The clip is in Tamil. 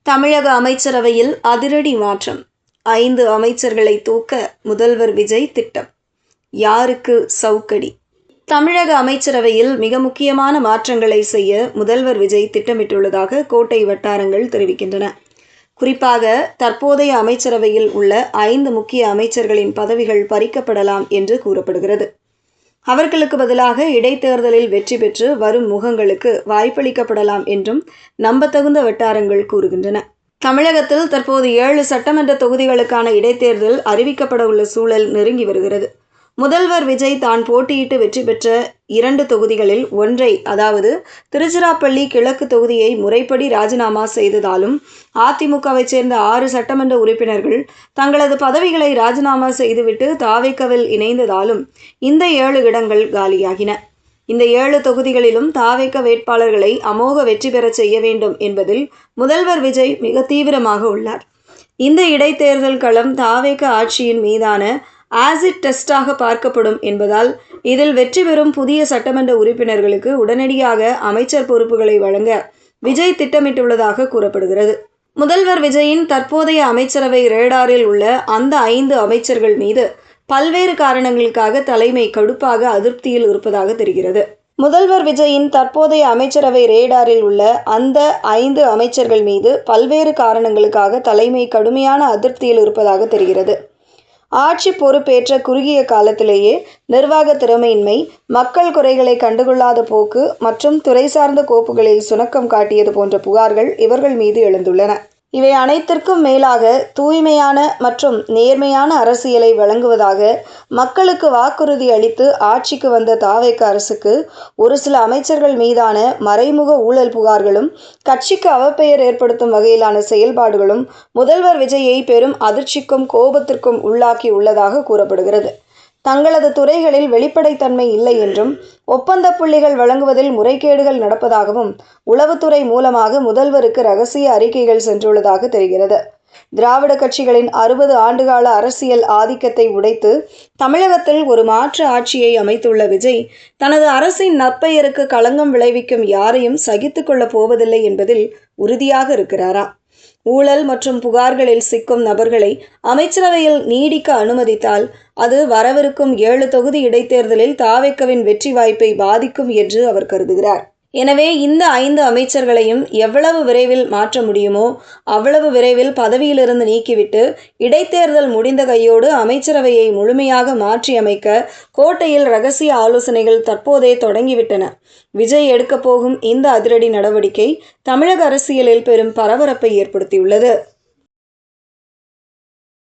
தமிழக அமைச்சரவையில் அதிரடி மாற்றம். 5 அமைச்சர்களை தூக்க முதல்வர் விஜய் திட்டம். யாருக்கு சவுக்கடி? தமிழக அமைச்சரவையில் மிக முக்கியமான மாற்றங்களை செய்ய முதல்வர் விஜய் திட்டமிட்டுள்ளதாக கோட்டை வட்டாரங்கள் தெரிவிக்கின்றன. குறிப்பாக தற்போதைய அமைச்சரவையில் உள்ள 5 முக்கிய அமைச்சர்களின் பதவிகள் பறிக்கப்படலாம் என்று கூறப்படுகிறது. அவர்களுக்கு பதிலாக இடைத்தேர்தலில் வெற்றி பெற்று வரும் முகங்களுக்கு வாய்ப்பளிக்கப்படலாம் என்றும் நம்பத்தகுந்த வட்டாரங்கள் கூறுகின்றன. தமிழகத்தில் தற்போது 7 சட்டமன்ற தொகுதிகளுக்கான இடைத்தேர்தல் அறிவிக்கப்பட உள்ள சூழல் நெருங்கி வருகிறது. முதல்வர் விஜய் தான் போட்டியிட்டு வெற்றி பெற்ற 2 தொகுதிகளில் ஒன்றை, அதாவது திருச்சிராப்பள்ளி கிழக்கு தொகுதியை முறைப்படி ராஜினாமா செய்ததாலும், அதிமுகவை சேர்ந்த 6 சட்டமன்ற உறுப்பினர்கள் தங்களது பதவிகளை ராஜினாமா செய்துவிட்டு தாவேகவில் இணைந்ததாலும் இந்த 7 இடங்கள் காலியாகின. இந்த 7 தொகுதிகளிலும் தாவேக வேட்பாளர்களை அமோக வெற்றி பெற செய்ய வேண்டும் என்பதில் முதல்வர் விஜய் மிக தீவிரமாக உள்ளார். இந்த இடைத்தேர்தல் களம் தாவேக ஆட்சியின் மீதான ஆசிட் டெஸ்டாக பார்க்கப்படும் என்பதால் இதில் வெற்றி பெறும் புதிய சட்டமன்ற உறுப்பினர்களுக்கு உடனடியாக அமைச்சர் பொறுப்புகளை வழங்க விஜய் திட்டமிட்டுள்ளதாக கூறப்படுகிறது. முதல்வர் விஜயின் தற்போதைய அமைச்சரவை ரேடாரில் உள்ள அந்த 5 அமைச்சர்கள் மீது பல்வேறு காரணங்களுக்காக தலைமை கடுப்பாக அதிருப்தியில் இருப்பதாக தெரிகிறது. முதல்வர் விஜயின் தற்போதைய அமைச்சரவை ரேடாரில் உள்ள அந்த 5 அமைச்சர்கள் மீது பல்வேறு காரணங்களுக்காக தலைமை கடுமையான அதிருப்தியில் இருப்பதாக தெரிகிறது. ஆட்சி பொறுப்பேற்ற குறுகிய காலத்திலேயே நிர்வாக திறமையின்மை, மக்கள் குறைகளை கண்டுகொள்ளாத போக்கு மற்றும் துறை சார்ந்த கோப்புகளில் சுணக்கம் காட்டியது போன்ற புகார்கள் இவர்கள் மீது எழுந்துள்ளன. இவை அனைத்திற்கும் மேலாக தூய்மையான மற்றும் நேர்மையான அரசியலை வழங்குவதாக மக்களுக்கு வாக்குறுதி அளித்து ஆட்சிக்கு வந்த தாவேக அரசுக்கு ஒரு சில அமைச்சர்கள் மீதான மறைமுக ஊழல் புகார்களும் கட்சிக்கு அவப்பெயர் ஏற்படுத்தும் வகையிலான செயல்பாடுகளும் முதல்வர் விஜயை பெரும் அதிர்ச்சிக்கும் கோபத்திற்கும் உள்ளாக்கி உள்ளதாக கூறப்படுகிறது. தங்களது துறைகளில் வெளிப்படைத்தன்மை இல்லை என்றும், ஒப்பந்த புள்ளிகள் வழங்குவதில் முறைகேடுகள் நடப்பதாகவும் உளவுத்துறை மூலமாக முதல்வருக்கு ரகசிய அறிக்கைகள் சென்றுள்ளதாக தெரிகிறது. திராவிட கட்சிகளின் 60 ஆண்டுகால அரசியல் ஆதிக்கத்தை உடைத்து தமிழகத்தில் ஒரு மாற்று ஆட்சியை அமைத்துள்ள விஜய் தனது அரசின் நற்பெயருக்கு களங்கம் விளைவிக்கும் யாரையும் சகித்துக் கொள்ளப் போவதில்லை என்பதில் உறுதியாக இருக்கிறாரா? ஊழல் மற்றும் புகார்களில் சிக்கும் நபர்களை அமைச்சரவையில் நீடிக்க அனுமதித்தால் அது வரவிருக்கும் 7 தொகுதி இடைத்தேர்தலில் தாவேகவின் வெற்றி வாய்ப்பை பாதிக்கும் என்று அவர் கருதுகிறார். எனவே இந்த 5 அமைச்சர்களையும் எவ்வளவு விரைவில் மாற்ற முடியுமோ அவ்வளவு விரைவில் பதவியிலிருந்து நீக்கிவிட்டு இடைத்தேர்தல் முடிந்த கையோடு அமைச்சரவையை முழுமையாக மாற்றியமைக்க கோட்டையில் ரகசிய ஆலோசனைகள் தற்போதே தொடங்கிவிட்டன. விஜய் எடுக்கப் போகும் இந்த அதிரடி நடவடிக்கை தமிழக அரசியலில் பெரும் பரபரப்பை ஏற்படுத்தியுள்ளது.